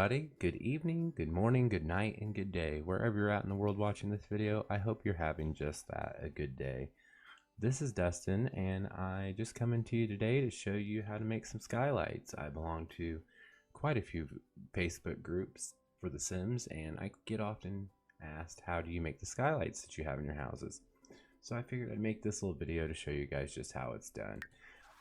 everybody. Good evening, good morning, good night, and good day. Wherever you're at in the world watching this video, I hope you're having just that, a good day. This is Dustin, and I just coming to you today to show you how to make some skylights. I belong to quite a few Facebook groups for The Sims, and I get often asked, how do you make the skylights that you have in your houses? So I figured I'd make this little video to show you guys just how it's done.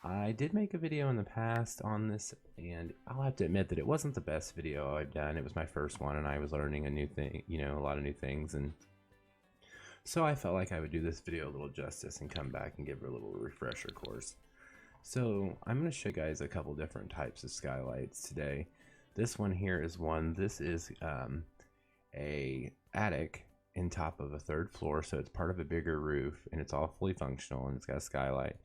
I did make a video in the past on this, and I'll have to admit that it wasn't the best video I've done. It was my first one, and I was learning a new thing, a lot of new things, and so I felt like I would do this video a little justice and come back and give it a little refresher course. So I'm going to show you guys a couple different types of skylights today. This one here is one. This is a attic in top of a third floor, so it's part of a bigger roof, and it's all fully functional, and it's got a skylight.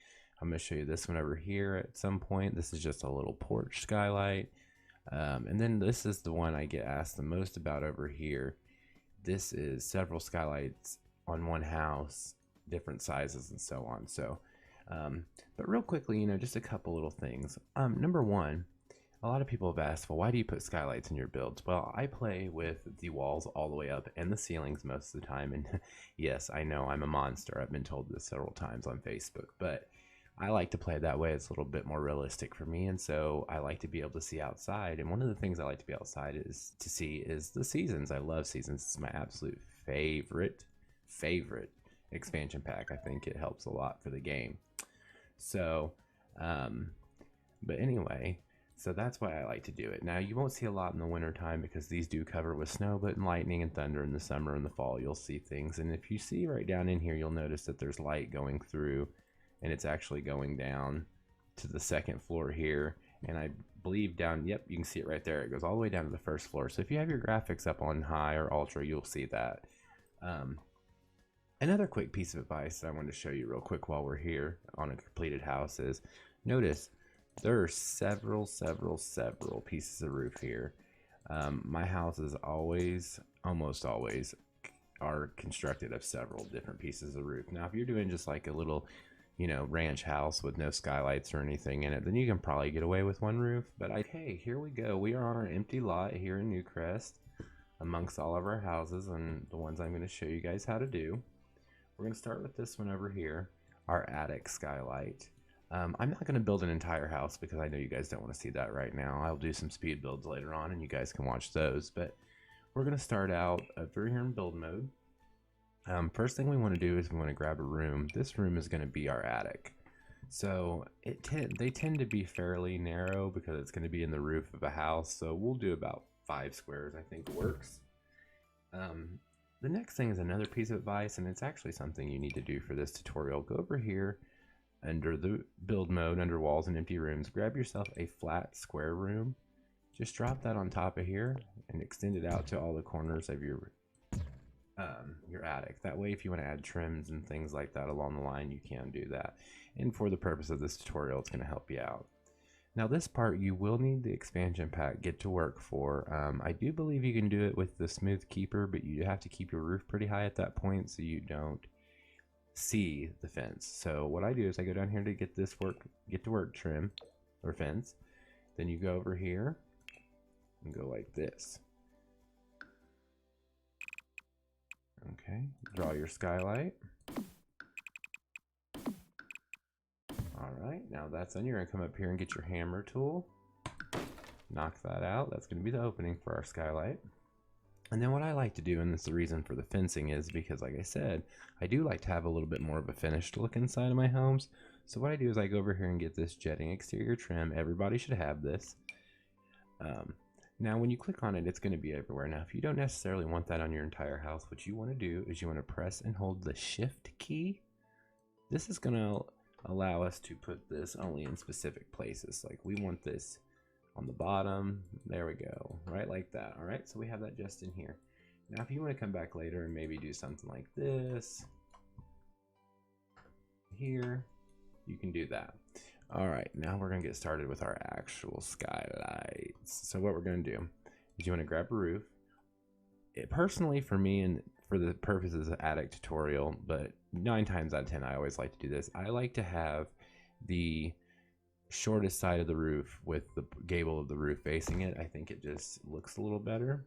I'm going to show you this one over here at some point. This is just a little porch skylight. And then this is the one I get asked the most about over here. This is several skylights on one house, different sizes and so on. So, but real quickly, just a couple little things. Number one, a lot of people have asked, well, why do you put skylights in your builds? Well, I play with the walls all the way up and the ceilings most of the time. And yes, I know I'm a monster. I've been told this several times on Facebook, but I like to play it that way. It's a little bit more realistic for me, and so I like to be able to see outside. And one of the things I like to be outside is the seasons. I love seasons. It's my absolute favorite expansion pack. I think it helps a lot for the game. So, but anyway, so that's why I like to do it. Now, you won't see a lot in the winter time because these do cover with snow, but in lightning and thunder in the summer and the fall, you'll see things. And if you see right down in here, you'll notice that there's light going through, and it's actually going down to the second floor here, and I believe down, yep, you can see it right there. It goes all the way down to the first floor. So if you have your graphics up on high or ultra, you'll see that. Another quick piece of advice that I wanted to show you real quick while we're here on a completed house is, notice there are several pieces of roof here. My houses almost always are constructed of several different pieces of roof. Now, if you're doing just like a little ranch house with no skylights or anything in it, then you can probably get away with one roof. But hey, here we go. We are on our empty lot here in Newcrest amongst all of our houses and the ones I'm going to show you guys how to do. We're going to start with this one over here, our attic skylight. I'm not going to build an entire house because I know you guys don't want to see that right now. I'll do some speed builds later on and you guys can watch those. But we're going to start out over here in build mode. First thing we want to do is we want to grab a room. This room is going to be our attic. So they tend to be fairly narrow because it's going to be in the roof of a house. So we'll do about 5 squares, I think works. The next thing is another piece of advice, and it's actually something you need to do for this tutorial. Go over here under the build mode, under walls and empty rooms, grab yourself a flat square room. Just drop that on top of here and extend it out to all the corners of your attic. That way, if you want to add trims and things like that along the line, you can do that. And for the purpose of this tutorial, it's going to help you out. Now, this part you will need the expansion pack Get to Work for. I do believe you can do it with the Smooth Keeper, but you have to keep your roof pretty high at that point so you don't see the fence. So what I do is I go down here to get to work trim or fence. Then you go over here and go like this. Okay, draw your skylight. Alright, now that's done. You're going to come up here and get your hammer tool. Knock that out. That's going to be the opening for our skylight. And then what I like to do, and this is the reason for the fencing, is because, like I said, I do like to have a little bit more of a finished look inside of my homes. So what I do is I go over here and get this jetting exterior trim. Everybody should have this. Now, when you click on it, it's going to be everywhere. Now, if you don't necessarily want that on your entire house, what you want to do is you want to press and hold the Shift key. This is going to allow us to put this only in specific places. Like, we want this on the bottom. There we go. Right like that. All right, so we have that just in here. Now, if you want to come back later and maybe do something like this here, you can do that. All right, now we're going to get started with our actual skylights. So what we're going to do is you want to grab a roof. Personally, for me and for the purposes of attic tutorial, but 9 times out of 10, I always like to do this. I like to have the shortest side of the roof with the gable of the roof facing it. I think it just looks a little better.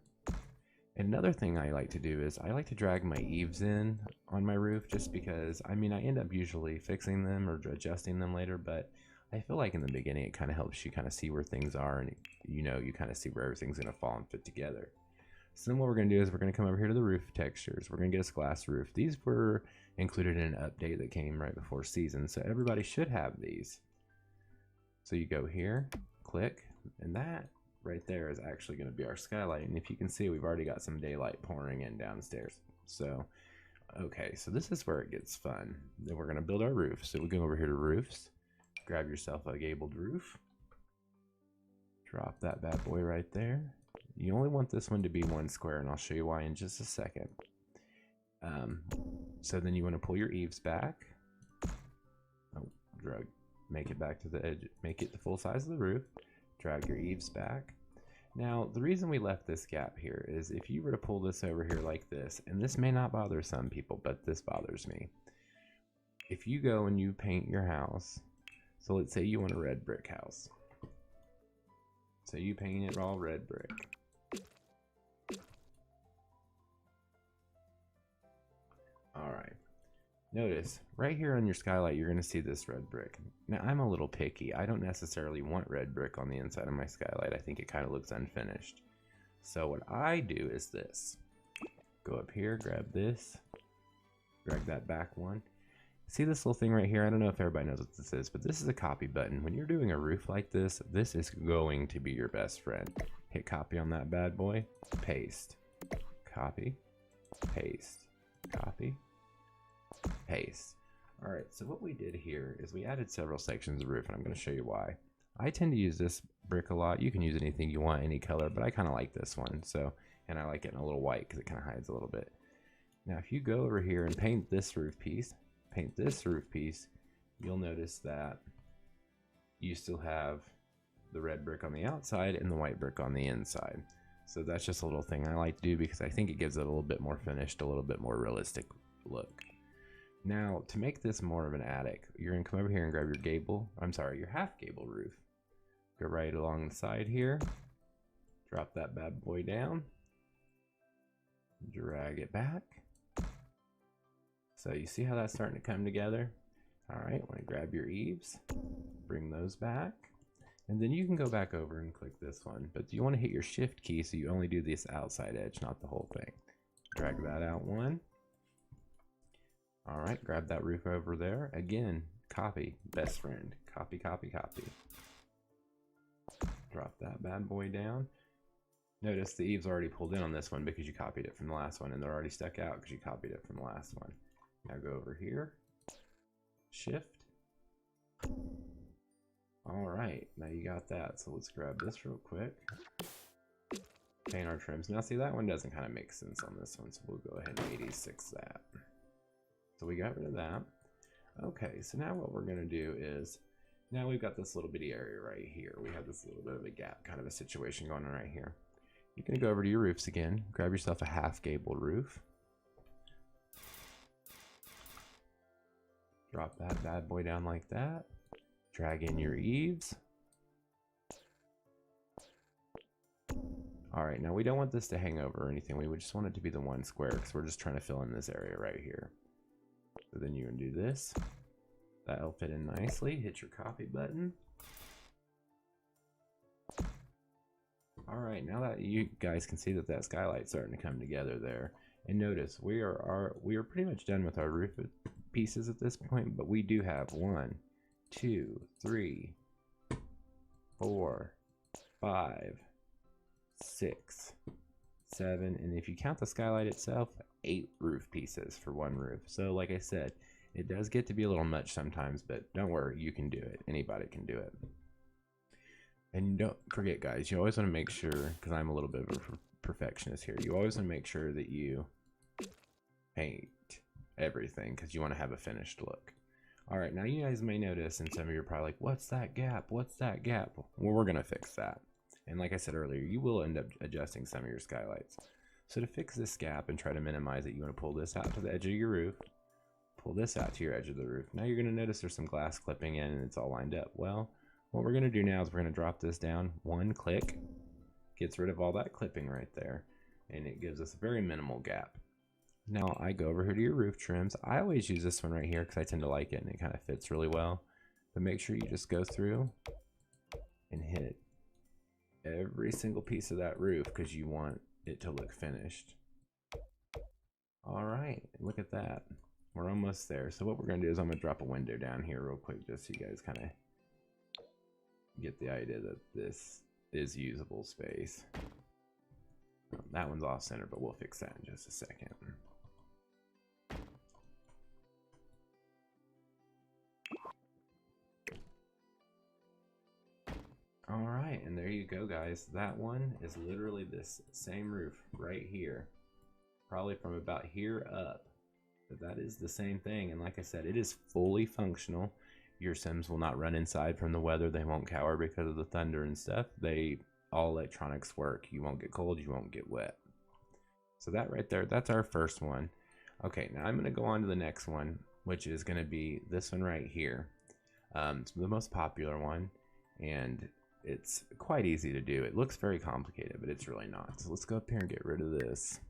Another thing I like to do is I like to drag my eaves in on my roof, just because, I mean, I end up usually fixing them or adjusting them later, but I feel like in the beginning it kind of helps you kind of see where things are, and you kind of see where everything's going to fall and fit together. So then what we're going to do is we're going to come over here to the roof textures. We're going to get us glass roof. These were included in an update that came right before season, so everybody should have these. So you go here, click, and that right there is actually going to be our skylight. And if you can see, we've already got some daylight pouring in downstairs. So, okay, so this is where it gets fun. Then we're going to build our roof. So we go over here to roofs, grab yourself a gabled roof, drop that bad boy right there. You only want this one to be 1 square, and I'll show you why in just a second. So then you want to pull your eaves back. Make it back to the edge, make it the full size of the roof. Drag your eaves back. Now, the reason we left this gap here is if you were to pull this over here like this, and this may not bother some people, but this bothers me. If you go and you paint your house, so let's say you want a red brick house. So you paint it all red brick. All right. Notice, right here on your skylight, you're going to see this red brick. Now, I'm a little picky. I don't necessarily want red brick on the inside of my skylight. I think it kind of looks unfinished. So what I do is this. Go up here, grab this, drag that back one. See this little thing right here? I don't know if everybody knows what this is, but this is a copy button. When you're doing a roof like this, this is going to be your best friend. Hit copy on that bad boy, paste, copy, paste, copy, paste. All right, so what we did here is we added several sections of roof, and I'm going to show you why. I tend to use this brick a lot. You can use anything you want, any color, but I kind of like this one. So, and I like it in a little white because it kind of hides a little bit. Now, if you go over here and paint this roof piece, you'll notice that you still have the red brick on the outside and the white brick on the inside. So that's just a little thing I like to do because I think it gives it a little bit more finished, a little bit more realistic look. Now, to make this more of an attic, you're going to come over here and grab your half gable roof. Go right along the side here, drop that bad boy down, drag it back. So you see how that's starting to come together? All right, want to grab your eaves, bring those back, and then you can go back over and click this one, but you want to hit your shift key so you only do this outside edge, not the whole thing. Drag that out one. All right, grab that roof over there. Again, copy, best friend. Copy, copy, copy. Drop that bad boy down. Notice the eaves already pulled in on this one because you copied it from the last one, and they're already stuck out because you copied it from the last one. Now go over here, shift. All right, now you got that. So let's grab this real quick. Paint our trims. Now see, that one doesn't kind of make sense on this one, so we'll go ahead and 86 that. So we got rid of that. Okay, so now what we're gonna do is, now we've got this little bitty area right here. We have this little bit of a gap kind of a situation going on right here. You're gonna go over to your roofs again, grab yourself a half gable roof. Drop that bad boy down like that. Drag in your eaves. All right, now we don't want this to hang over or anything. We would just want it to be the 1 square because we're just trying to fill in this area right here. So then you can do this. That'll fit in nicely. Hit your copy button. All right, now that you guys can see that skylight's starting to come together there. And notice we are pretty much done with our roof pieces at this point, but we do have 1, 2, 3, 4, 5, 6, 7, and if you count the skylight itself, 8 roof pieces for 1 roof. So like I said, it does get to be a little much sometimes, but don't worry, you can do it. Anybody can do it. And don't forget, guys, you always want to make sure, because I'm a little bit of a perfectionist here, you always want to make sure that you paint everything because you want to have a finished look. All right, now you guys may notice, and some of you are probably like, what's that gap? What's that gap? Well, we're going to fix that. And like I said earlier, you will end up adjusting some of your skylights. So to fix this gap and try to minimize it, you want to pull this out to the edge of your roof, pull this out to your edge of the roof. Now you're going to notice there's some glass clipping in and it's all lined up. Well, What we're going to do now is we're going to drop this down one click. Gets rid of all that clipping right there, and it gives us a very minimal gap. Now I go over here to your roof trims. I always use this one right here because I tend to like it and it kind of fits really well. But make sure you just go through and hit every single piece of that roof because you want it to look finished. All right, look at that. We're almost there. So what we're going to do is I'm going to drop a window down here real quick just so you guys kind of get the idea that this is usable space. That one's off center, but we'll fix that in just a second. All right, and there you go, guys. That one is literally this same roof right here, probably from about here up, but that is the same thing. And like I said, it is fully functional. Your Sims will not run inside from the weather. They won't cower because of the thunder and stuff. All electronics work. You won't get cold, you won't get wet. So that right there, that's our first one. Okay, now I'm going to go on to the next one, which is going to be this one right here. It's the most popular one, and it's quite easy to do. It looks very complicated, but it's really not. So let's go up here and get rid of this.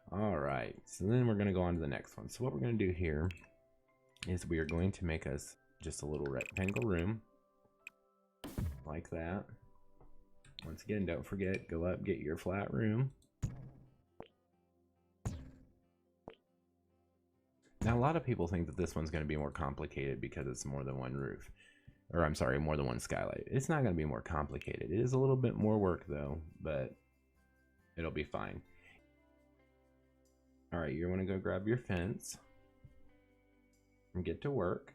All right, so then we're going to go on to the next one. So what we're going to do here is we are going to make us just a little rectangle room like that. Once again, don't forget, go up, get your flat room. Now, a lot of people think that this one's going to be more complicated because it's more than one roof. Or, I'm sorry, more than one skylight. It's not going to be more complicated. It is a little bit more work, though, but it'll be fine. All right, you want to go grab your fence and get to work.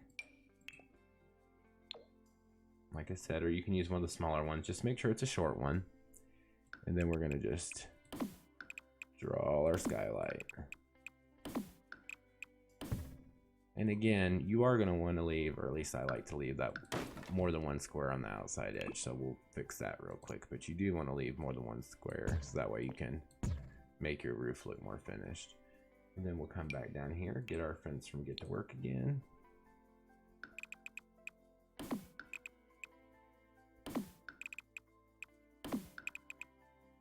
Like I said, or you can use one of the smaller ones. Just make sure it's a short one. And then we're going to just draw our skylight. And again, you are going to want to leave, or at least I like to leave that more than one square on the outside edge. So we'll fix that real quick. But you do want to leave more than one square, so that way you can make your roof look more finished. And then we'll come back down here, get our fence from get to work again.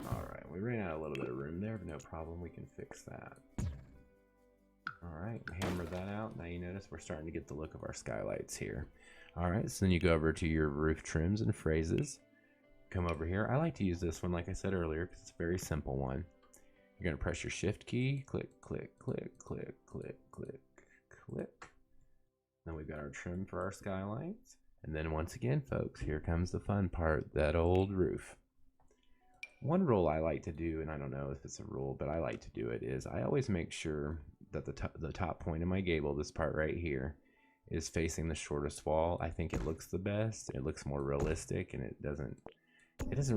All right, we ran out a little bit of room there, but no problem, we can fix that. All right, hammer that out. Now you notice we're starting to get the look of our skylights here. All right, so then you go over to your roof trims and phrases. Come over here. I like to use this one, like I said earlier, because it's a very simple one. You're going to press your shift key, click, click, click, click, click, click, click. Then we've got our trim for our skylights. And then once again, folks, here comes the fun part, that old roof. One rule I like to do, and I don't know if it's a rule, but I like to do it, is I always make sure that the top point of my gable, this part right here, is facing the shortest wall. I think it looks the best. It looks more realistic, and it doesn't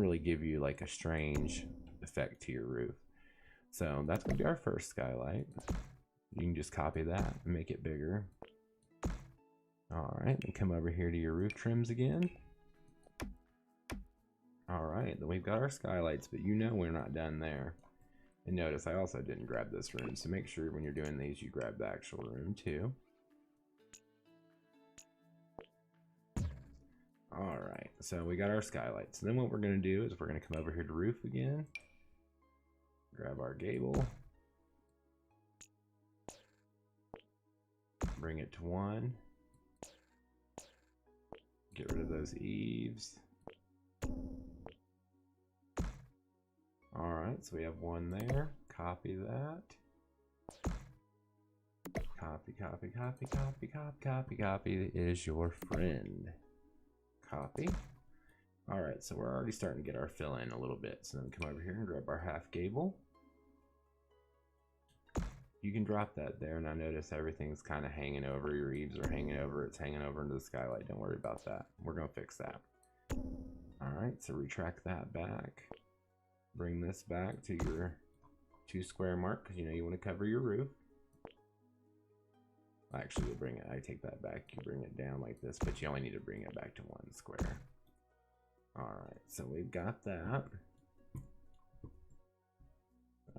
really give you like a strange effect to your roof. So that's going to be our first skylight. You can just copy that and make it bigger. All right, then come over here to your roof trims again. All right, then we've got our skylights, but you know we're not done there. And notice I also didn't grab this room, so make sure when you're doing these, you grab the actual room too. All right, so we got our skylights. Then what we're going to do is we're going to come over here to roof again. Grab our gable. Bring it to 1. Get rid of those eaves. All right, so we have 1 there. Copy that. Copy, copy, copy, copy, copy, copy, copy is your friend. Copy. All right, so we're already starting to get our fill in a little bit. So then come over here and grab our half gable. You can drop that there. Now notice everything's kind of hanging over. Your eaves are hanging over. It's hanging over into the skylight. Don't worry about that. We're going to fix that. All right, so retract that back. Bring this back to your 2 square mark because you know you want to cover your roof. Actually, you'll bring it. I take that back. You bring it down like this, but you only need to bring it back to 1 square. All right, so we've got that.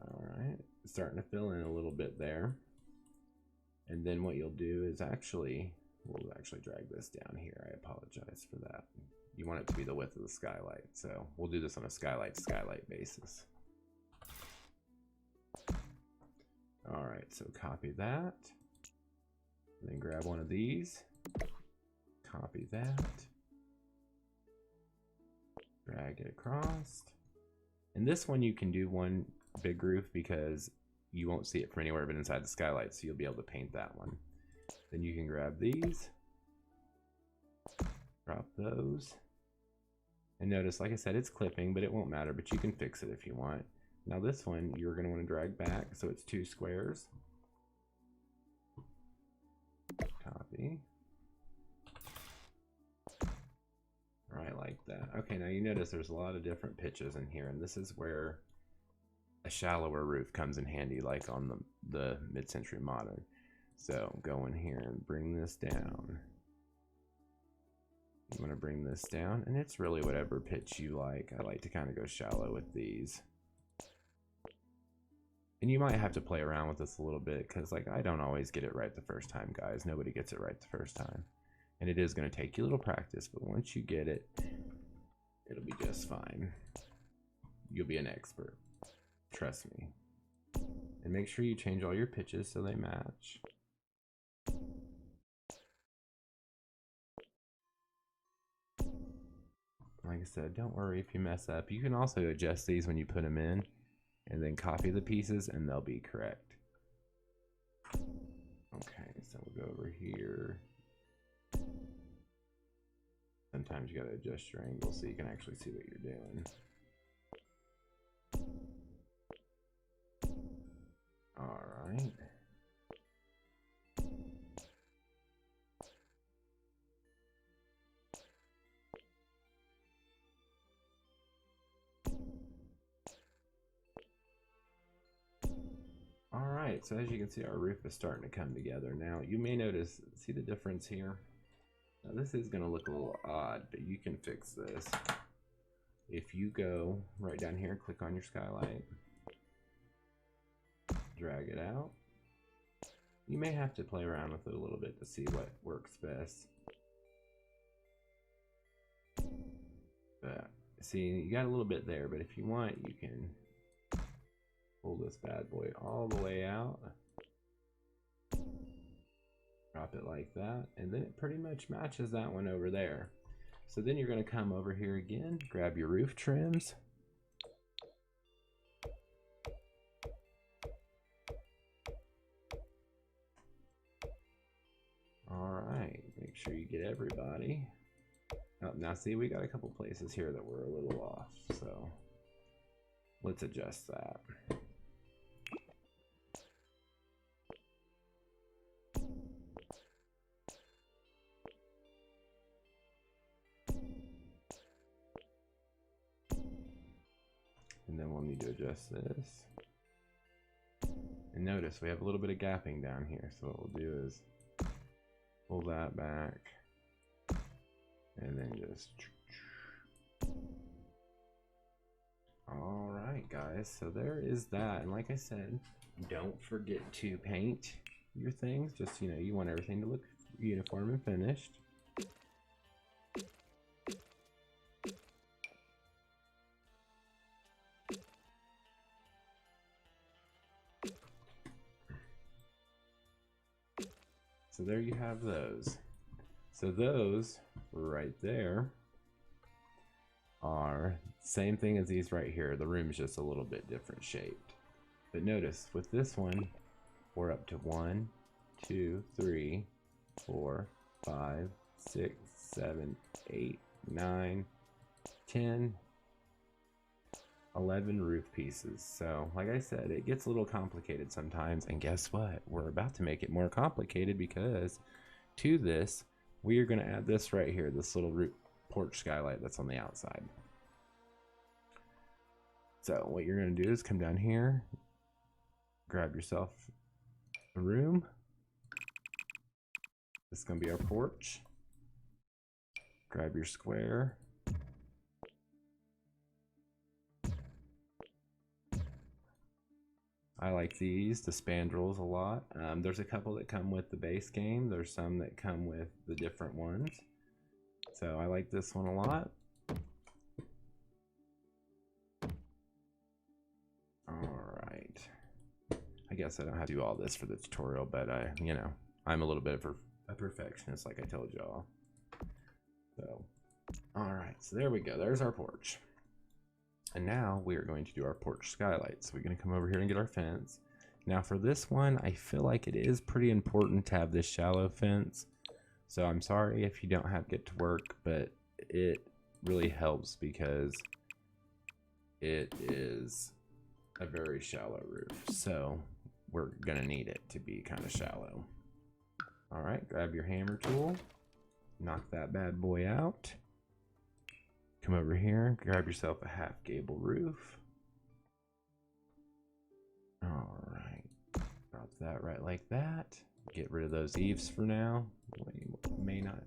All right, starting to fill in a little bit there. And then what you'll do is actually We'll actually drag this down here. I apologize for that. You want it to be the width of the skylight, so we'll do this on a skylight to skylight basis. All right, so copy that. Then grab one of these. Copy that. Drag it across. And this one you can do one big roof because you won't see it from anywhere but inside the skylight, so you'll be able to paint that one. Then you can grab these, drop those, and notice, like I said, it's clipping, but it won't matter, but you can fix it if you want. Now this one, you're going to want to drag back so it's 2 squares. Copy. Right, like that. Okay, now you notice there's a lot of different pitches in here, and this is where a shallower roof comes in handy, like on the mid-century modern. So go in here and bring this down. You want to bring this down, and it's really whatever pitch you like. I like to kind of go shallow with these. And you might have to play around with this a little bit, because like I don't always get it right the first time, guys. Nobody gets it right the first time. And it is going to take you a little practice, but once you get it, it'll be just fine. You'll be an expert. Trust me. And make sure you change all your pitches so they match. Like I said, don't worry if you mess up. You can also adjust these when you put them in, and then copy the pieces and they'll be correct. Okay, so we'll go over here. Sometimes you gotta adjust your angle so you can actually see what you're doing. All right. All right, so as you can see, our roof is starting to come together. Now, you may notice, see the difference here? Now, this is gonna look a little odd, but you can fix this. If you go right down here, click on your skylight, drag it out. You may have to play around with it a little bit to see what works best. But see, you got a little bit there, but if you want, you can pull this bad boy all the way out. Drop it like that, and then it pretty much matches that one over there. So then you're going to come over here again, grab your roof trims. All right, make sure you get everybody. Oh, now see, we got a couple places here that were a little off, so let's adjust that. And then we'll need to adjust this. And notice we have a little bit of gapping down here. So what we'll do is pull that back and then just. All right, guys. So there is that. And like I said, don't forget to paint your things. Just, you want everything to look uniform and finished. So there you have those. So those right there are same thing as these right here. The room is just a little bit different shaped. But notice with this one, we're up to 1, 2, 3, 4, 5, 6, 7, 8, 9, 10, 11 roof pieces. So like I said, it gets a little complicated sometimes, and guess what, we're about to make it more complicated, because to this we are going to add this right here, this little roof porch skylight that's on the outside. So what you're going to do is come down here, grab yourself a room. This is going to be our porch. Grab your square. I like these, the spandrels, a lot. There's a couple that come with the base game. There's some that come with the different ones. So I like this one a lot. Alright. I guess I don't have to do all this for the tutorial, but you know, I'm a little bit of a perfectionist, like I told y'all. So, alright, so there we go. There's our porch. And now we are going to do our porch skylight. So we're going to come over here and get our fence. Now for this one, I feel like it is pretty important to have this shallow fence. So I'm sorry if you don't have Get to Work, but it really helps because it is a very shallow roof. So we're going to need it to be kind of shallow. All right, grab your hammer tool, knock that bad boy out. Come over here, grab yourself a half gable roof. All right, drop that right like that. Get rid of those eaves for now.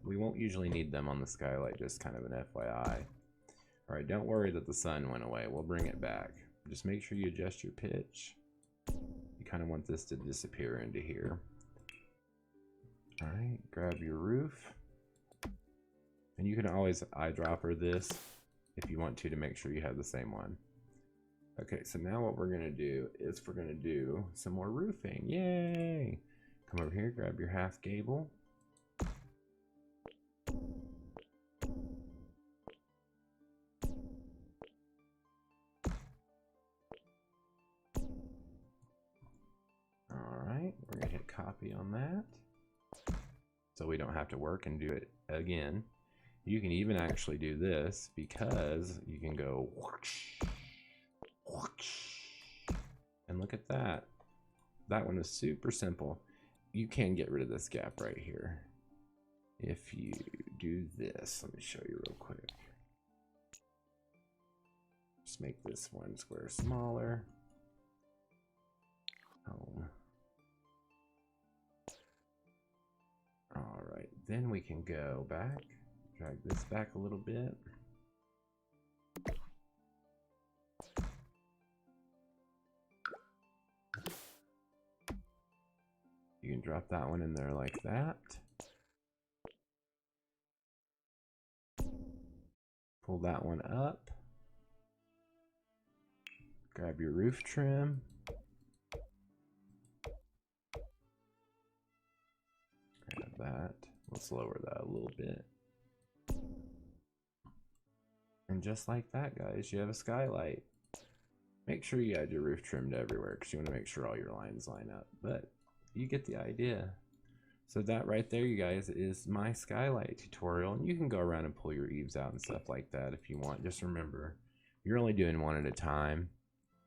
We won't usually need them on the skylight, just kind of an FYI. All right, don't worry that the sun went away. We'll bring it back. Just make sure you adjust your pitch. You kind of want this to disappear into here. All right, grab your roof. And you can always eyedropper this if you want to make sure you have the same one. Okay, so now what we're gonna do is we're gonna do some more roofing. Yay! Come over here, grab your half gable. All right, we're gonna hit copy on that, so we don't have to work and do it again. You can even actually do this because you can go whoosh, whoosh, and look at that. That one is super simple. You can get rid of this gap right here. If you do this, let me show you real quick. Just make this one square smaller. Oh. All right, then we can go back. Drag this back a little bit. You can drop that one in there like that. Pull that one up. Grab your roof trim. Grab that. Let's lower that a little bit. And just like that, guys, you have a skylight. Make sure you add your roof trimmed everywhere because you want to make sure all your lines line up. But you get the idea. So that right there, you guys, is my skylight tutorial. And you can go around and pull your eaves out and stuff like that if you want. Just remember, you're only doing one at a time.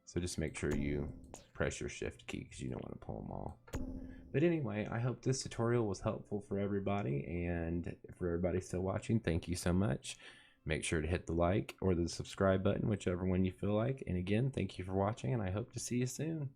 So just make sure you press your shift key because you don't want to pull them all. But anyway, I hope this tutorial was helpful for everybody. And for everybody still watching, thank you so much. Make sure to hit the like or the subscribe button, whichever one you feel like. And again, thank you for watching, and I hope to see you soon.